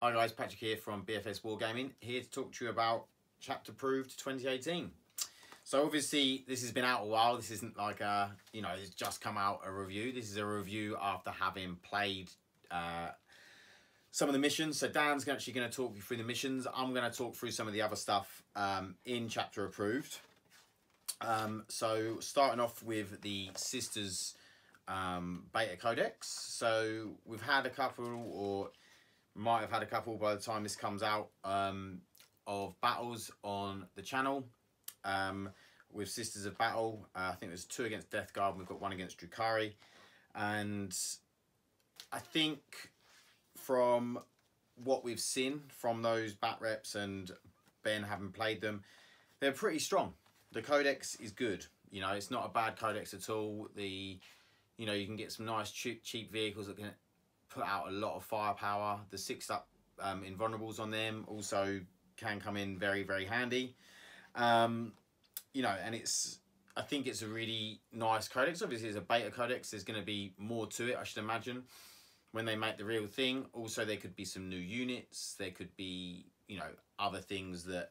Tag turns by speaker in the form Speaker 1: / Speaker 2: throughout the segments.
Speaker 1: Hi guys, Patrick here from BFS Wargaming, here to talk to you about Chapter Approved 2018. So obviously this has been out a while. This isn't like a, it's just come out a review. This is a review after having played some of the missions. So Dan's actually going to talk you through the missions. I'm going to talk through some of the other stuff in Chapter Approved. So starting off with the Sisters Beta Codex. So we've had a couple, or might have had a couple by the time this comes out, of battles on the channel with Sisters of Battle. I think there's 2 against Death Guard and we've got 1 against Drukhari. And I think from what we've seen from those bat reps and Ben having played them, they're pretty strong. The codex is good. It's not a bad codex at all. You can get some nice cheap vehicles that can put out a lot of firepower. The 6-up invulnerables on them also can come in very, very handy. And I think it's a really nice codex. Obviously it's a beta codex. There's going to be more to it, I should imagine, when they make the real thing. Also, there could be some new units. There could be, other things that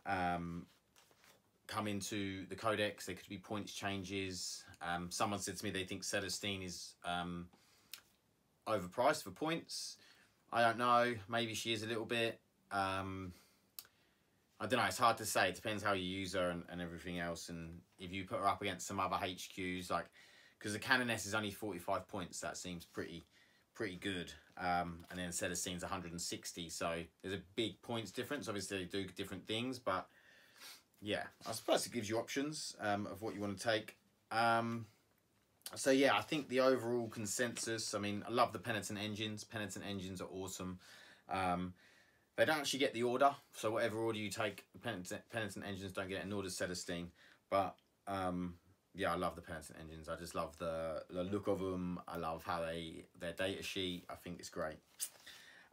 Speaker 1: come into the codex. There could be points changes. Someone said to me they think Celestine is overpriced for points. I don't know. Maybe she is a little bit. I don't know. It's hard to say. It depends how you use her and everything else. And if you put her up against some other HQs, like, because the Canoness is only 45 points, that seems pretty good. And then Celestine's 160. So there's a big points difference. Obviously, they do different things, but yeah, I suppose it gives you options of what you want to take. So yeah, I think the overall consensus, I love the Penitent Engines. Penitent Engines are awesome. They don't actually get the order, so whatever order you take, Penitent Engines don't get an order Celestine. But yeah, I love the Penitent Engines. I just love the look of them. I love how their data sheet. I think it's great.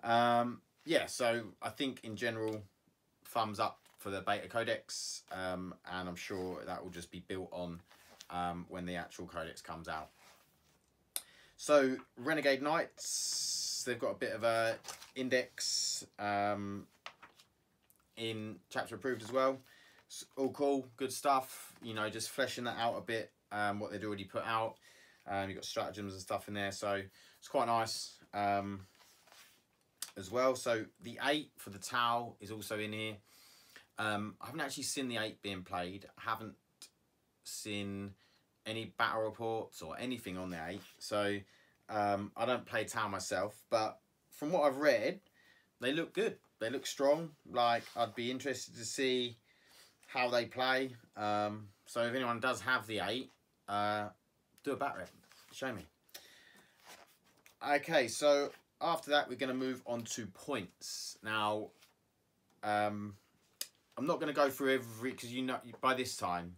Speaker 1: Yeah, so I think in general, thumbs up for the beta codex, and I'm sure that will just be built on when the actual codex comes out. So Renegade Knights, they've got a bit of a index in Chapter Approved as well. It's all cool, good stuff. Just fleshing that out a bit, what they'd already put out. You've got stratagems and stuff in there, so it's quite nice as well. So the 8 for the Tau is also in here. I haven't actually seen the 8 being played. I haven't seen any battle reports or anything on the 8. So I don't play Tau myself, but from what I've read, they look good. They look strong. Like, I'd be interested to see how they play. So if anyone does have the 8, do a bat rep. Show me. Okay, so after that, we're going to move on to points. Now, I'm not going to go through every, because by this time,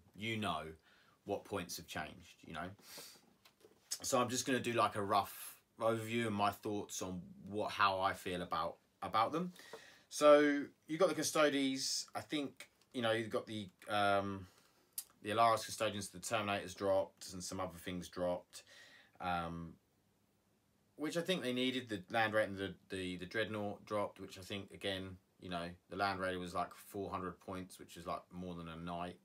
Speaker 1: what points have changed, So I'm just going to do like a rough overview and my thoughts on how I feel about them. So you've got the Custodes. I think, you've got the Alaris Custodians, the Terminators dropped, and some other things dropped, which I think they needed. The Land Raider and the Dreadnought dropped, which I think, again, the Land Raider was like 400 points, which is like more than a Knight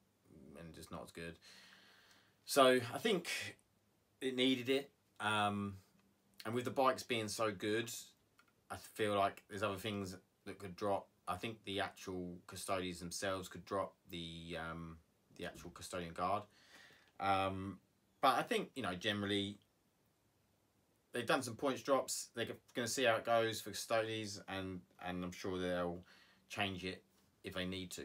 Speaker 1: and just not as good. So I think it needed it. And with the bikes being so good, I feel like there's other things that could drop. I think the actual Custodians themselves could drop, the actual Custodian Guard. But I think, generally, they've done some points drops. They're going to see how it goes for Custodians, and I'm sure they'll change it if they need to.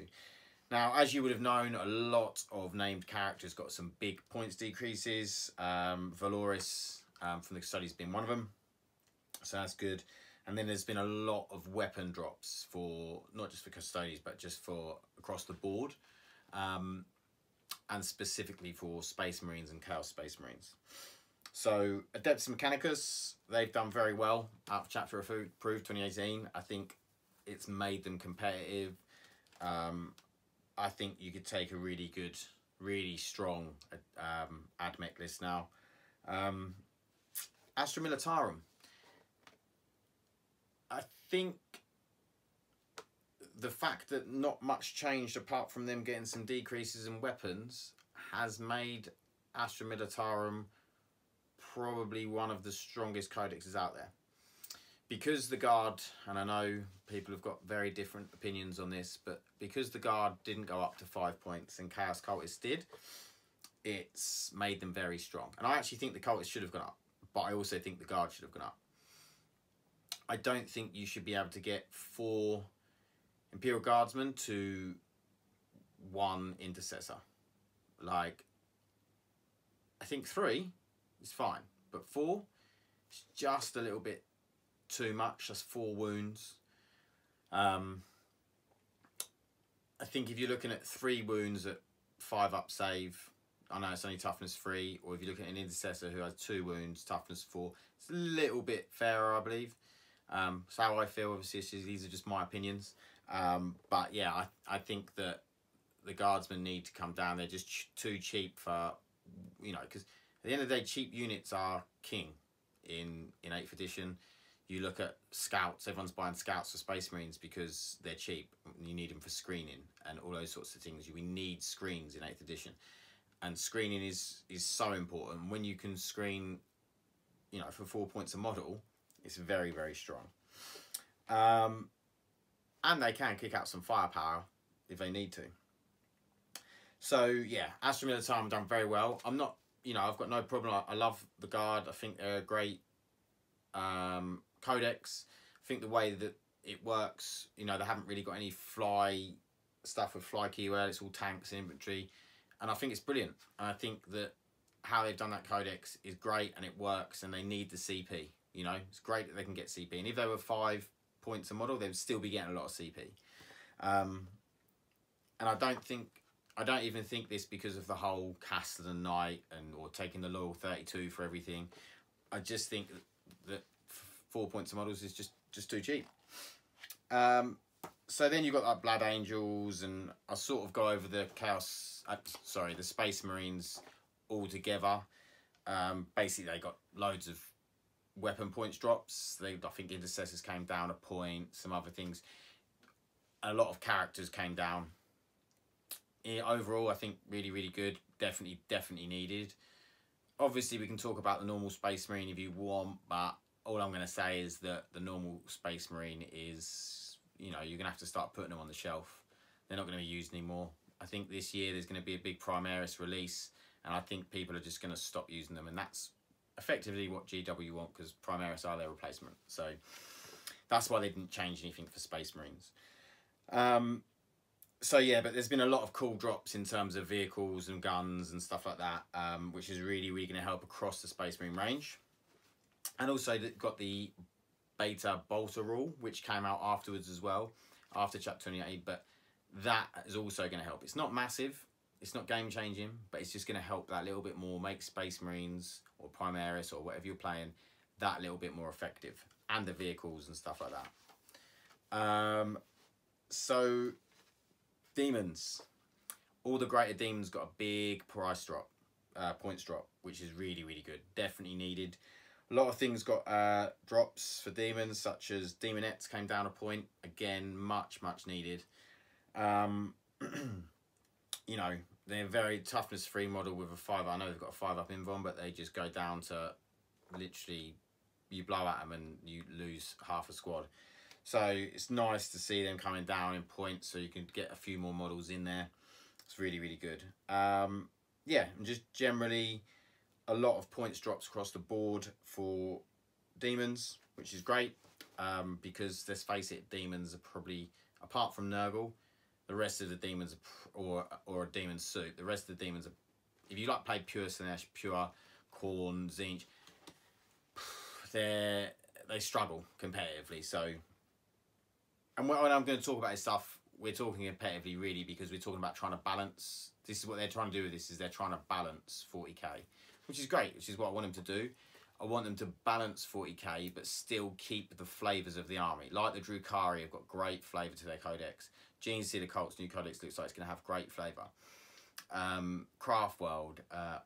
Speaker 1: Now, as you would have known, a lot of named characters got some big points decreases. Valoris from the Custodians being one of them, so that's good. And then there's been a lot of weapon drops for, not just for Custodians, but just for across the board, and specifically for Space Marines and Chaos Space Marines. So Adeptus Mechanicus, they've done very well out of Chapter Approved 2018. I think it's made them competitive. I think you could take a really good, really strong AdMech list now. Astra Militarum. I think the fact that not much changed apart from them getting some decreases in weapons has made Astra Militarum probably one of the strongest codexes out there. Because the Guard, and I know people have got very different opinions on this, but because the Guard didn't go up to 5 points and Chaos Cultists did, it's made them very strong. And I actually think the Cultists should have gone up, but I also think the Guard should have gone up. I don't think you should be able to get 4 Imperial Guardsmen to 1 Intercessor. Like, I think 3 is fine, but 4 is just a little bit too much. That's 4 wounds. I think if you're looking at 3 wounds at 5 up save, I know it's only toughness 3, or if you look at an Intercessor who has 2 wounds, toughness 4, it's a little bit fairer, I believe. That's how I feel. Obviously, these are just my opinions. But yeah, I think that the Guardsmen need to come down. They're just too cheap for, you know, because at the end of the day, cheap units are king in 8th edition. You look at scouts, everyone's buying scouts for Space Marines because they're cheap. You need them for screening and all those sorts of things. We need screens in 8th edition. And screening is so important. When you can screen, you know, for 4 points a model, it's very, very strong. And they can kick out some firepower if they need to. So, yeah, Astra Militarum done very well. I'm not, you know, I've got no problem. I love the Guard. I think they're a great codex. I think the way that it works, you know, they haven't really got any fly stuff with fly keyword. It's all tanks and infantry. And I think it's brilliant. And I think that how they've done that codex is great and it works, and they need the CP. You know, it's great that they can get CP. And if they were 5 points a model, they'd still be getting a lot of CP. And I don't even think this because of the whole Castellan Knight or taking the Loyal 32 for everything. I just think that 4 points of models is just too cheap. So then you've got like Blood Angels, and I'll sort of go over the the Space Marines all together. Basically, they got loads of weapon points drops. I think Intercessors came down a point, some other things. A lot of characters came down. Overall, I think really, really good. Definitely needed. Obviously, we can talk about the normal Space Marine if you want, but all I'm going to say is that the normal Space Marine is, you know, you're going to have to start putting them on the shelf. They're not going to be used anymore. I think this year there's going to be a big Primaris release, and I think people are just going to stop using them, and that's effectively what GW want, because Primaris are their replacement. So that's why they didn't change anything for Space Marines. So yeah, but there's been a lot of cool drops in terms of vehicles and guns and stuff like that, which is really, really going to help across the Space Marine range. And also got the Beta Bolter rule, which came out afterwards as well, after Chapter 28, but that is also going to help. It's not massive, it's not game changing, but it's just going to help that little bit more, make Space Marines or Primaris or whatever you're playing that little bit more effective, and the vehicles and stuff like that. So Demons, all the greater demons got a big price drop, points drop, which is really, really good. Definitely needed. A lot of things got drops for demons, such as Demonettes came down a point. Again, much needed. You know, they're very toughness 3 model with a 5. I know they've got a 5 up invuln, but they just go down to literally, you blow at them and you lose half a squad. So it's nice to see them coming down in points, so you can get a few more models in there. It's really, really good. Yeah, and just generally a lot of points drops across the board for demons, which is great, because let's face it, demons are probably, apart from Nurgle, the rest of the demons are, or a demon suit, the rest of the demons are, if you like play pure Slanesh, pure Khorne, Tzeentch, they struggle competitively. So, and when I'm going to talk about this stuff, we're talking competitively really because we're talking about trying to balance. This is what they're trying to do with this, is they're trying to balance 40k, which is great, which is what I want them to do. I want them to balance 40k, but still keep the flavours of the army. Like the Drukhari have got great flavour to their codex. Genestealer Cult's new codex looks like it's going to have great flavour. Craftworld,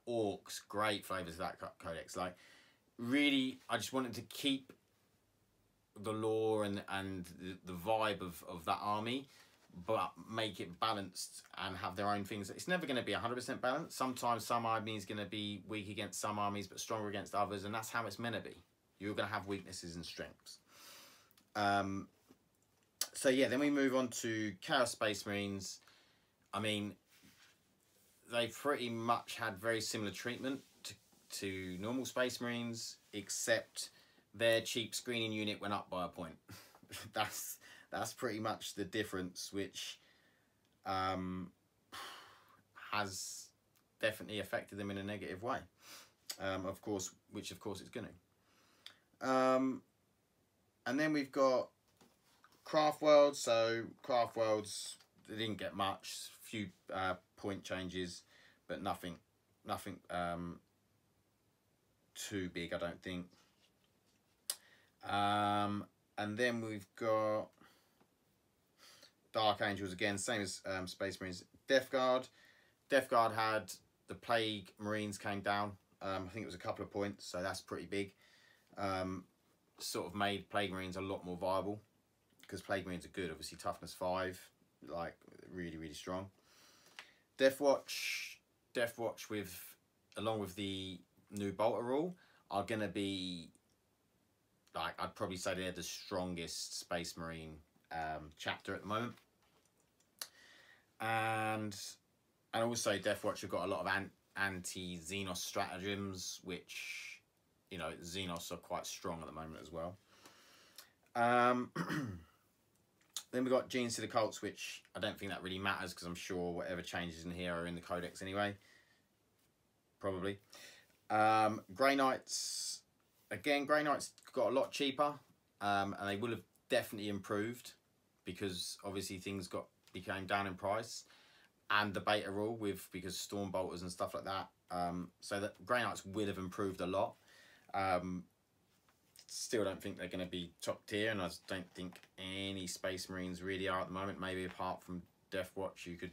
Speaker 1: Orcs, great flavours to that codex. Like, really, I just want them to keep the lore and the vibe of that army, but make it balanced and have their own things. It's never going to be 100% balanced. Sometimes some armies going to be weak against some armies, but stronger against others, and that's how it's meant to be. You're going to have weaknesses and strengths. So yeah, then we move on to Chaos Space Marines. I mean, they pretty much had very similar treatment to normal Space Marines, except their cheap screening unit went up by a point. That's pretty much the difference, which has definitely affected them in a negative way. Of course it's going to. And then we've got Craft Worlds. So Craft Worlds, they didn't get much, few point changes, but nothing too big, I don't think. And then we've got Dark Angels again, same as Space Marines. Death Guard had the Plague Marines came down. I think it was a couple of points, so that's pretty big. Sort of made Plague Marines a lot more viable, because Plague Marines are good. Obviously toughness 5, like really, really strong. Death Watch with, along with the new Bolter rule, are going to be, like, I'd probably say they're the strongest Space Marine chapter at the moment. And also Death Watch have got a lot of anti-Xenos stratagems, which, you know, Xenos are quite strong at the moment as well. Then we've got Genes to the Cults, which I don't think that really matters, because I'm sure whatever changes in here are in the Codex anyway. Probably. Grey Knights, again, Grey Knights got a lot cheaper, and they will have definitely improved, because obviously things became down in price, and the beta rule because Storm Bolters and stuff like that. So that Grey Knights will have improved a lot. Still don't think they're going to be top tier, and I don't think any Space Marines really are at the moment. Maybe apart from Death Watch, you could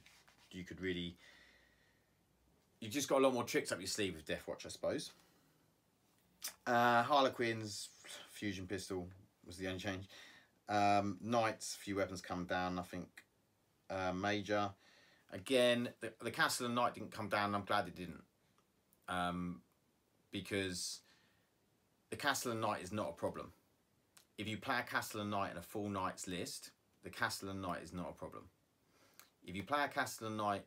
Speaker 1: really, you've just got a lot more tricks up your sleeve with Death Watch, I suppose. Harlequins, Fusion Pistol was the only change. Knights, a few weapons come down, nothing major. Again, the Castellan Knight didn't come down, and I'm glad it didn't. Because the Castellan Knight is not a problem. If you play a Castellan Knight in a full Knights list, the Castellan Knight is not a problem. If you play a Castellan Knight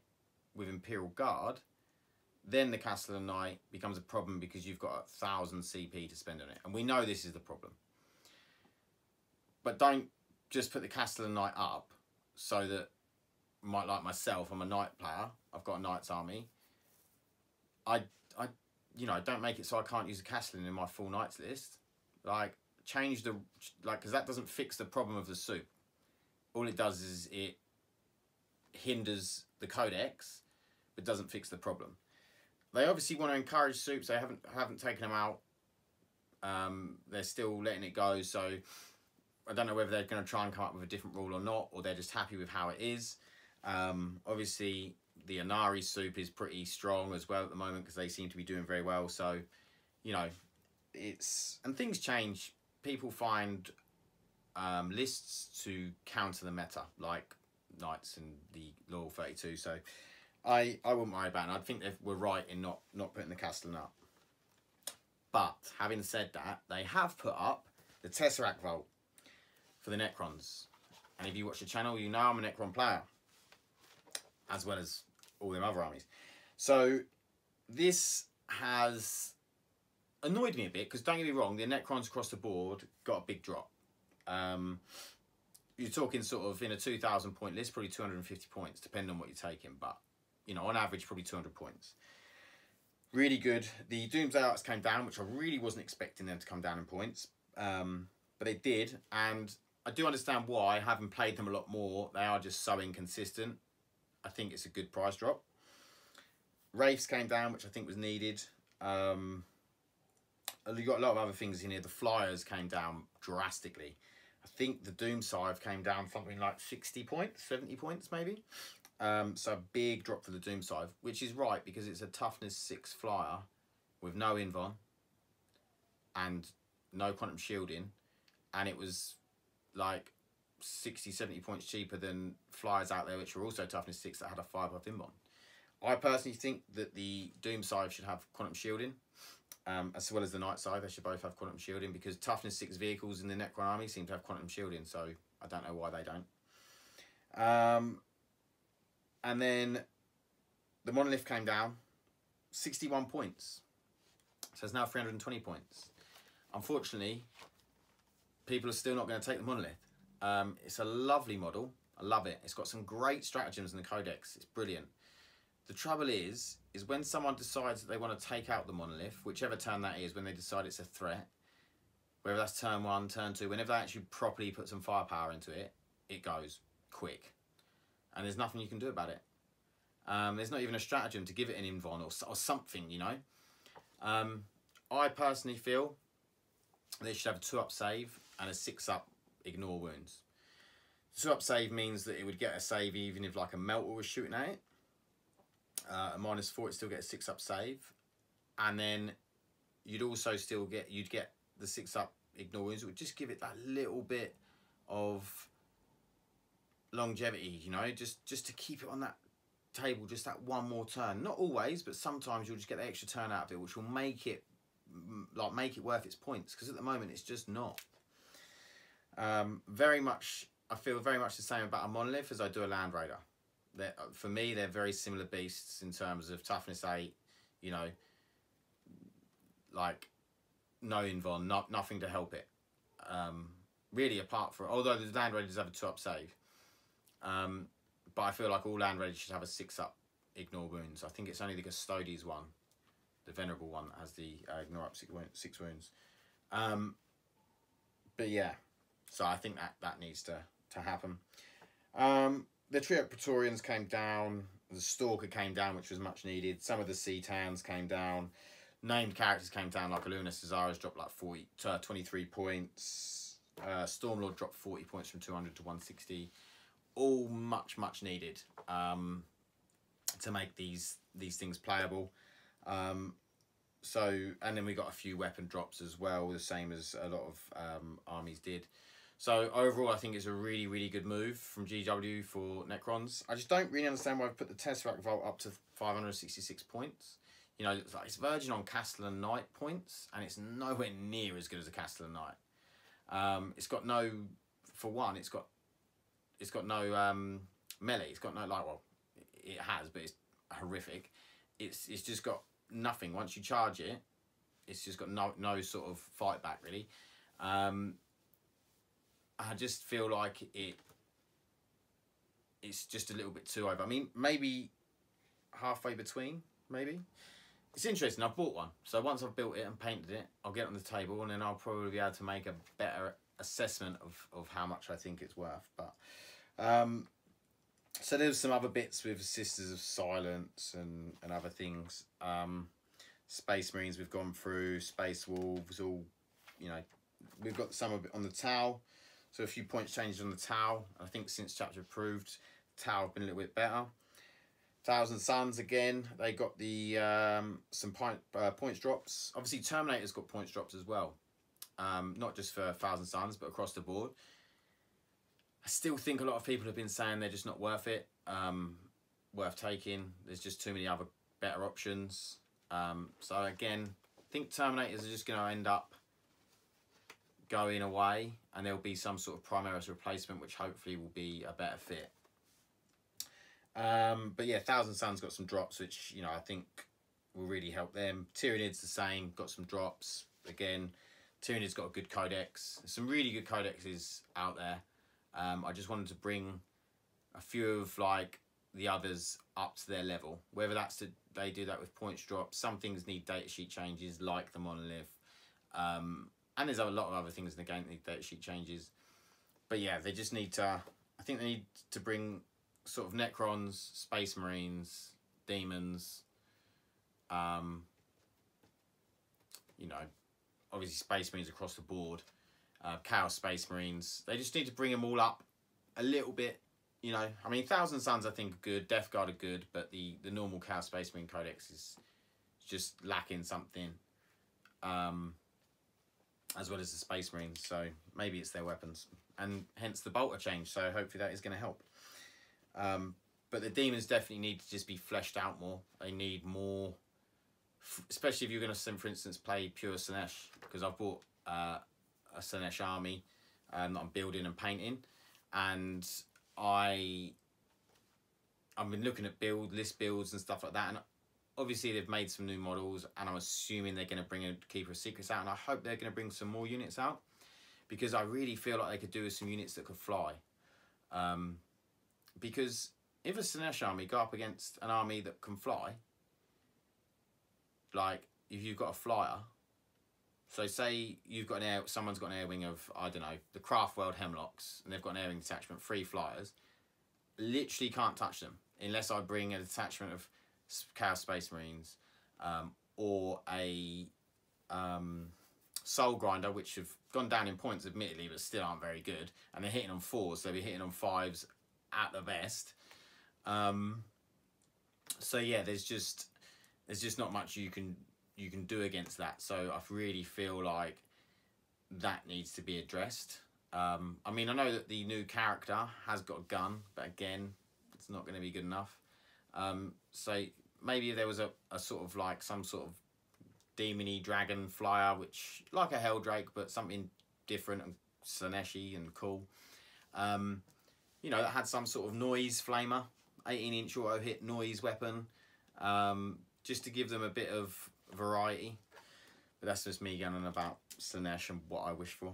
Speaker 1: with Imperial Guard, then the Castellan Knight becomes a problem, because you've got 1,000 CP to spend on it. And we know this is the problem. But don't just put the Castellan Knight up so that, like myself, I'm a Knight player, I've got a Knights army. You know, don't make it so I can't use a Castellan in my full Knights list. Like, change the, like, because that doesn't fix the problem of the soup. All it does is it hinders the Codex, but doesn't fix the problem. They obviously want to encourage soups. They haven't taken them out. They're still letting it go. So I don't know whether they're going to try and come up with a different rule or not, or they're just happy with how it is. Obviously, the Inari soup is pretty strong as well at the moment, because they seem to be doing very well. So, you know, and things change. People find lists to counter the meta, like Knights and the Loyal 32. So I wouldn't worry about it. I think they were right in not putting the Castellan up. But having said that, they have put up the Tesseract Vault for the Necrons. And if you watch the channel, you know I'm a Necron player, as well as all them other armies. So this has annoyed me a bit, because don't get me wrong, the Necrons across the board got a big drop. You're talking sort of in a 2,000 point list, probably 250 points, depending on what you're taking. But, you know, on average, probably 200 points. Really good. The Doomsday Arts came down, which I really wasn't expecting them to come down in points. But they did, and I do understand why. Having played them a lot more, they are just so inconsistent. I think it's a good price drop. Wraiths came down, which I think was needed. You got a lot of other things in here. The Flyers came down drastically. I think the Doom Scythe came down something like 60 points, 70 points maybe. So a big drop for the Doom Scythe, which is right, because it's a toughness 6 flyer with no invon and no quantum shielding, and it was like 60, 70 points cheaper than flyers out there, which are also toughness 6 that had a 5 buff inbond. I personally think that the Doom side should have quantum shielding, as well as the Night side. They should both have quantum shielding, because toughness 6 vehicles in the Necron army seem to have quantum shielding, so I don't know why they don't. And then the monolith came down 61 points, so it's now 320 points. Unfortunately, people are still not going to take the monolith. It's a lovely model. I love it. It's got some great stratagems in the codex. It's brilliant. The trouble is when someone decides that they want to take out the monolith, whichever turn that is, when they decide it's a threat, whether that's turn 1, turn 2, whenever they actually properly put some firepower into it, it goes quick. And there's nothing you can do about it. There's not even a stratagem to give it an invuln or something, you know. I personally feel they should have a 2-up save and a 6-up ignore wounds. 2-up save means that it would get a save even if like a melter was shooting at it. A -4, it still get a 6-up save, and then you'd also still get the 6-up ignore wounds. It would just give it that little bit of longevity, you know, just to keep it on that table, just that one more turn. Not always, but sometimes you'll just get the extra turn out of it, which will make it worth its points, because at the moment it's just not. I feel very much the same about a monolith as I do a land raider. For me, they're very similar beasts in terms of toughness 8, you know, like no invuln, nothing to help it. Really, apart from, although the land raiders have a 2-up save, but I feel like all land raiders should have a 6-up ignore wounds. I think it's only the Custodes one, the venerable one, that has the ignore up 6 wounds. But yeah, so I think that needs to happen. The Triarch Praetorians came down, the Stalker came down, which was much needed. Some of the Cetans came down. Named characters came down, like Illumina Cesaris dropped like 23 points. Stormlord dropped 40 points from 200 to 160. All much needed to make these things playable. So, and then we got a few weapon drops as well, the same as a lot of armies did. So overall, I think it's a really good move from GW for Necrons. I just don't really understand why I've put the Tesseract Vault up to 566 points. You know, it's verging on Castellan Knight points, and it's nowhere near as good as a Castellan Knight. It's got no, for one, it's got no melee. It's got no, like, well, it has, but it's horrific. It's just got nothing. Once you charge it, it's just got no sort of fight back, really. I just feel like it's just a little bit too over. I mean, maybe halfway between, maybe. It's interesting. I bought one, so once I've built it and painted it, I'll get it on the table, and then I'll probably be able to make a better assessment of how much I think it's worth. But so there's some other bits with Sisters of Silence and other things. Space Marines we've gone through, Space Wolves, all, you know, we've got some of it on the Tau. So a few points changes on the Tau. I think since chapter approved, Tau have been a little bit better. Thousand Suns again, they got the some points drops. Obviously Terminator's got points drops as well. Not just for Thousand Suns, but across the board. I still think a lot of people have been saying they're just not worth it, worth taking. There's just too many other better options. So again, I think Terminators are just going to end up going away, and there'll be some sort of Primaris replacement, which hopefully will be a better fit. But yeah, Thousand Suns got some drops, which, you know, I think will really help them. Tyranids the same, got some drops. Again, Tyranid's got a good codex. There's some really good codexes out there. I just wanted to bring a few of like the others up to their level. Whether that's they do that with points drops. Some things need datasheet changes, like the monolith. And there's a lot of other things in the game that need datasheet changes. But yeah, they just need to, I think they need to bring sort of Necrons, Space Marines, Demons, you know, obviously Space Marines across the board, Chaos Space Marines. They just need to bring them all up a little bit, you know. I mean, Thousand Suns I think are good, Death Guard are good, but the normal Chaos Space Marine Codex is just lacking something. as well as the Space Marines. So maybe it's their weapons, and hence the bolter change. So hopefully that is going to help. But the demons definitely need to just be fleshed out more. They need more, especially if you're going to, for instance, play pure Slaanesh, because I've bought a Slaanesh army that I'm building and painting, and I've been looking at list builds and stuff like that, and obviously they've made some new models, and I'm assuming they're going to bring a Keeper of Secrets out, and I hope they're going to bring some more units out, because I really feel like they could do with some units that could fly. Because if a Slaanesh army go up against an army that can fly, like if you've got a flyer, so say you've got someone's got an air wing of, I don't know, the Craft World Hemlocks, and they've got an air wing detachment, 3 flyers, literally can't touch them unless I bring a detachment of Chaos Space Marines, or a Soul Grinder, which have gone down in points admittedly, but still aren't very good, and they're hitting on 4s, so they'll be hitting on 5s at the best. So yeah, there's just not much you can do against that. So I really feel like that needs to be addressed. I mean, I know that the new character has got a gun, but again, it's not going to be good enough. So maybe if there was a sort of like some sort of demony dragon flyer, which like a Helldrake, but something different and Slaanesh-y and cool. You know, that had some sort of noise flamer, 18-inch auto hit noise weapon, just to give them a bit of variety. But that's just me going on about Slaanesh and what I wish for.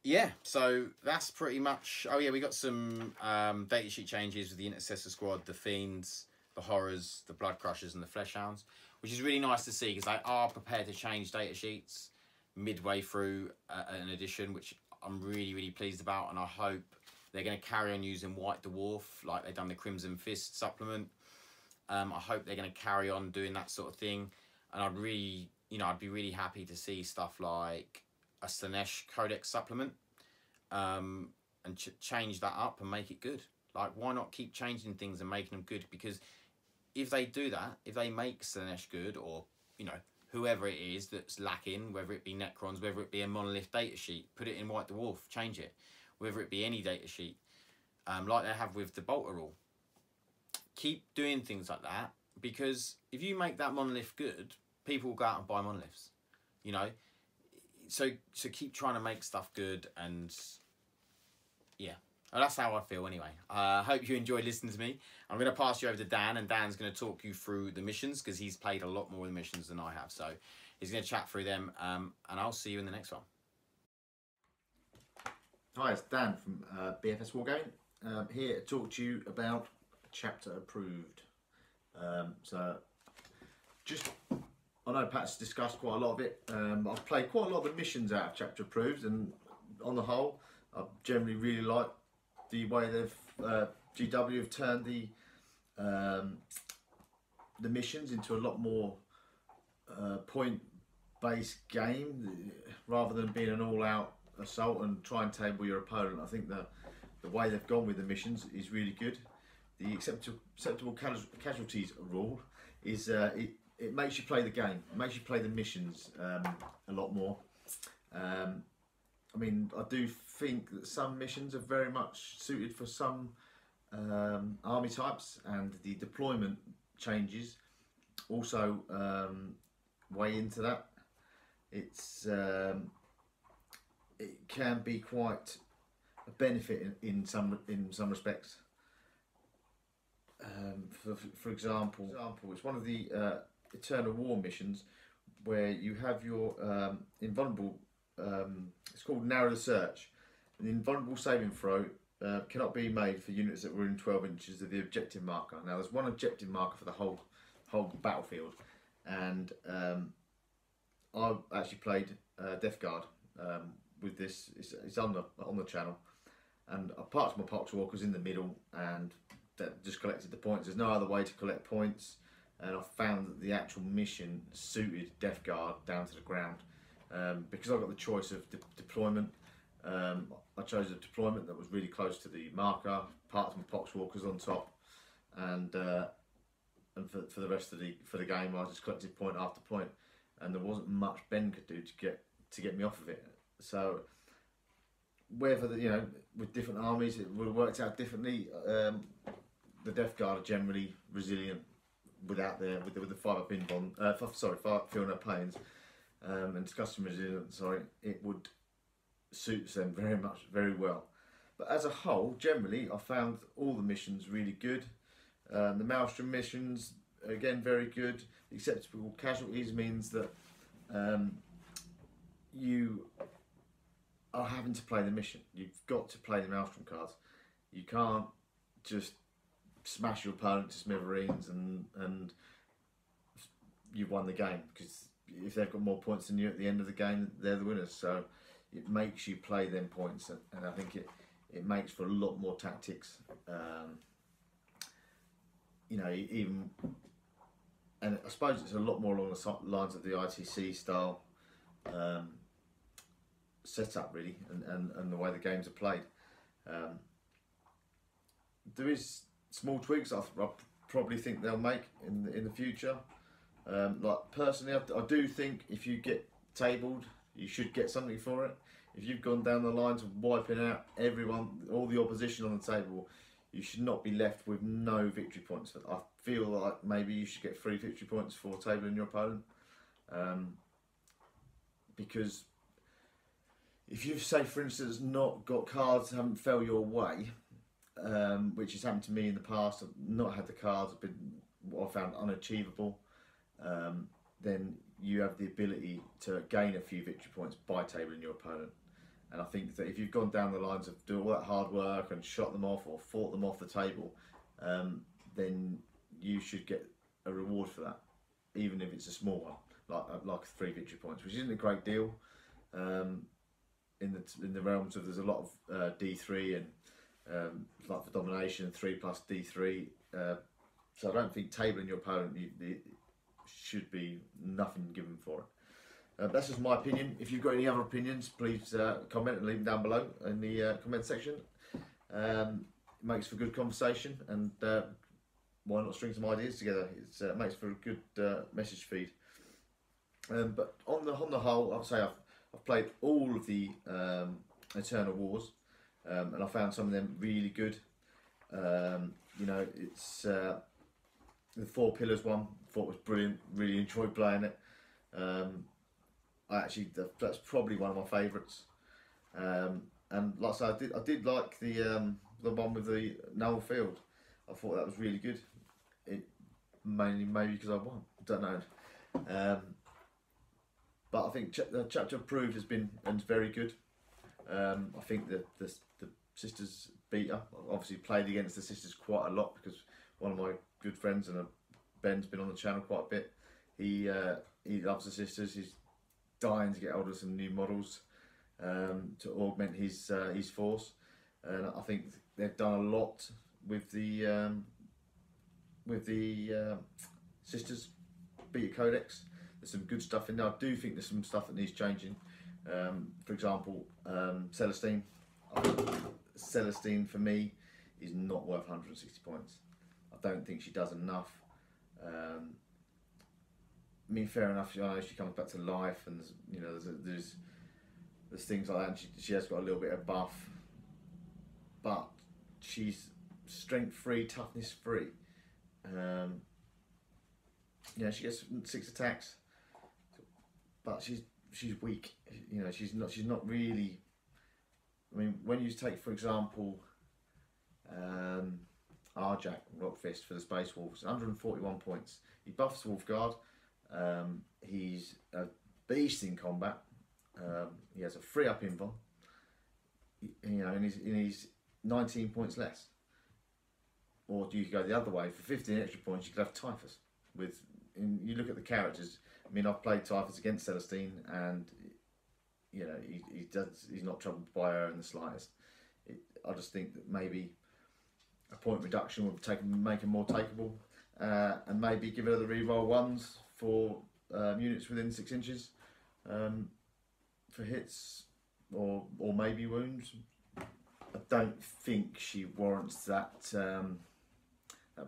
Speaker 1: Yeah, so that's pretty much. Oh yeah, we got some datasheet changes with the Intercessor Squad, the Fiends, the Horrors, the Blood Crushers, and the Fleshhounds, which is really nice to see, because they are prepared to change datasheets midway through an edition, which I'm really pleased about, and I hope they're going to carry on using White Dwarf like they've done the Crimson Fist supplement. I hope they're going to carry on doing that sort of thing, and I'd be really happy to see stuff like a Slaanesh Codex supplement, and change that up and make it good. Like, why not keep changing things and making them good? Because if they do that, if they make Slaanesh good, or, you know, whoever it is that's lacking, whether it be Necrons, whether it be a monolith datasheet, put it in White Dwarf, change it. Whether it be any datasheet, like they have with the Bolter rule. Keep doing things like that, because if you make that monolith good, people will go out and buy monoliths, you know. So keep trying to make stuff good, and yeah, well, that's how I feel anyway. I hope you enjoyed listening to me. I'm going to pass you over to Dan, and Dan's going to talk you through the missions, because he's played a lot more of the missions than I have. So he's going to chat through them, and I'll see you in the next one.
Speaker 2: Hi, it's Dan from BFS Wargaming, here to talk to you about Chapter Approved. So just, I know Pat's discussed quite a lot of it. I've played quite a lot of the missions out of Chapter Approved, and on the whole, I generally really like the way they've GW have turned the missions into a lot more point-based game, rather than being an all-out assault and try and table your opponent. I think the way they've gone with the missions is really good. The acceptable casualties rule is it makes you play the game, it makes you play the missions a lot more. I mean, I do think that some missions are very much suited for some army types, and the deployment changes also weigh into that. It can be quite a benefit in some respects. For example, it's one of the Eternal War missions where you have your invulnerable. It's called Narrow the Search. An invulnerable saving throw cannot be made for units that were in 12 inches of the objective marker. Now, there's one objective marker for the whole battlefield, and I've actually played Death Guard with this. It's on the channel, and I parked my Poxwalkers in the middle, and that just collected the points. There's no other way to collect points, and I found that the actual mission suited Death Guard down to the ground. Because I got the choice of deployment, I chose a deployment that was really close to the marker, parked my Poxwalkers on top, and for the rest of the game I just collected point after point. and there wasn't much Ben could do to get me off of it. So whether with different armies it would have worked out differently. The Death Guard are generally resilient without with the 5-up invuln. Fiona planes, and custom resilient. Sorry, it would suits them very well. But as a whole, generally, I found all the missions really good. The Maelstrom missions, again, very good. Acceptable casualties means that you are having to play the mission. You've got to play the Maelstrom cards. You can't just smash your opponent to smithereens and you've won the game, because if they've got more points than you at the end of the game, they're the winners. So it makes you play them points, and I think it makes for a lot more tactics. Even, and I suppose it's a lot more along the lines of the ITC style setup, really, and the way the games are played. There is small tweaks I probably think they'll make in the future. Like personally, I do think if you get tabled, you should get something for it. If you've gone down the lines of wiping out everyone, all the opposition on the table, you should not be left with no victory points. I feel like maybe you should get 3 victory points for tabling your opponent, because if you've, say for instance, not got cards that haven't fell your way, which has happened to me in the past, I've not had the cards, been what I found unachievable, then you have the ability to gain a few victory points by tabling your opponent. And I think that if you've gone down the lines of doing all that hard work and shot them off or fought them off the table, then you should get a reward for that, even if it's a small one, like 3 victory points, which isn't a great deal. In the realms of, there's a lot of D3 and like for domination 3+ D3. So I don't think tabling your opponent should be nothing given for it. That's just my opinion. If you've got any other opinions, please comment and leave them down below in the comment section. It makes for good conversation, and why not string some ideas together? It makes for a good message feed. But on the whole, I'd say I've played all of the Eternal Wars, and I found some of them really good. It's the 4 Pillars one. Thought was brilliant. Really enjoyed playing it. That's probably one of my favourites. And like I said, I did like the one with the Noel Field. I thought that was really good. Maybe because I won. Don't know. But I think the Chapter Approved has been very good. I think the sisters beat her. I obviously played against the sisters quite a lot because one of my good friends and Ben's been on the channel quite a bit. He loves the sisters. He's dying to get hold of some new models to augment his force, and I think they've done a lot with the sisters beta codex. There's some good stuff in there. I do think there's some stuff that needs changing. For example, Celestine. Celestine for me is not worth 160 points. I don't think she does enough. I mean, fair enough. I know she comes back to life, and there's things like that. And she has got a little bit of buff, but she's strength free, toughness free. She gets 6 attacks, but she's weak. She's not really. I mean, when you take, for example, Arjak Rockfist for the Space Wolves, 141 points. He buffs Wolfguard. He's a beast in combat. He has a 3-up invuln. And he's 19 points less. Or you could go the other way. For 15 extra points, you could have Typhus. You look at the characters. I mean, I've played Typhus against Celestine, and he's not troubled by her in the slightest. I just think that maybe a point reduction would make him more takeable, and maybe give her the reroll 1s for units within 6 inches for hits or maybe wounds. I don't think she warrants that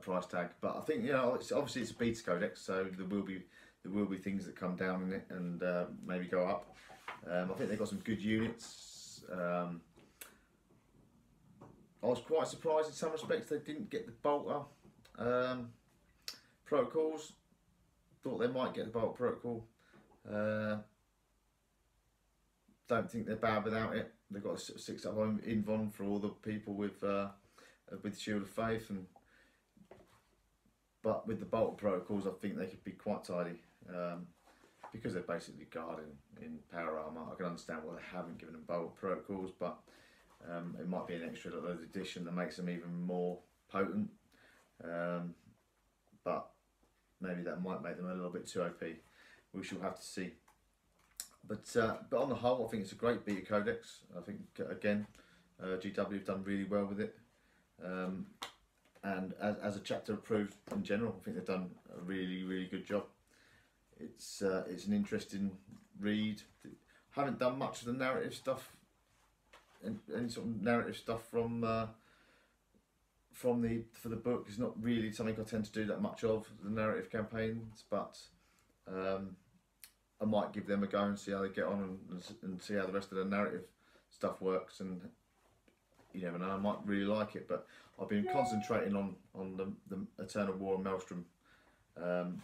Speaker 2: price tag, but I think obviously it's a beta codex, so there will be there will be things that come down in it and maybe go up. I think they've got some good units. I was quite surprised in some respects they didn't get the bolter protocols. Thought they might get the bolter protocol. Don't think they're bad without it. They've got a 6-up invuln for all the people with Shield of Faith, but with the bolter protocols, I think they could be quite tidy because they're basically guarding in power armor. I can understand why they haven't given them bolter protocols, but it might be an extra little addition that makes them even more potent. But maybe that might make them a little bit too OP. We shall have to see. But on the whole, I think it's a great beta codex. I think again, GW have done really well with it, and as a chapter approved in general, I think they've done a really good job. It's an interesting read. Haven't done much of the narrative stuff, any sort of narrative stuff for the book. It's not really something I tend to do that much of, the narrative campaigns, but I might give them a go and see how they get on and see how the rest of the narrative stuff works, and you never know, I might really like it. But I've been concentrating on the Eternal War and Maelstrom, and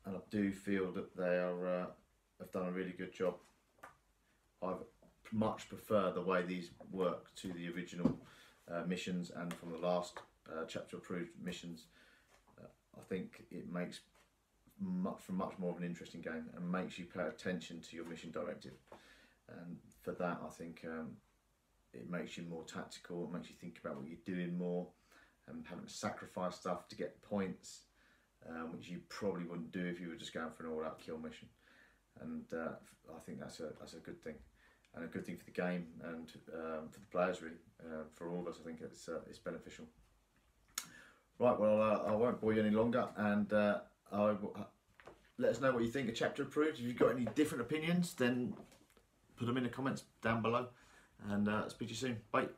Speaker 2: I do feel that they have done a really good job. I much prefer the way these work to the original missions and from the last chapter approved missions. I think it makes much more of an interesting game and makes you pay attention to your mission directive, and for that I think it makes you more tactical. It makes you think about what you're doing more and having to sacrifice stuff to get points, which you probably wouldn't do if you were just going for an all-out kill mission. And I think that's a good thing, and a good thing for the game and for the players, really. For all of us, I think it's beneficial. Right, well, I won't bore you any longer, and let us know what you think of chapter approved. If you've got any different opinions, then put them in the comments down below, and speak to you soon. Bye.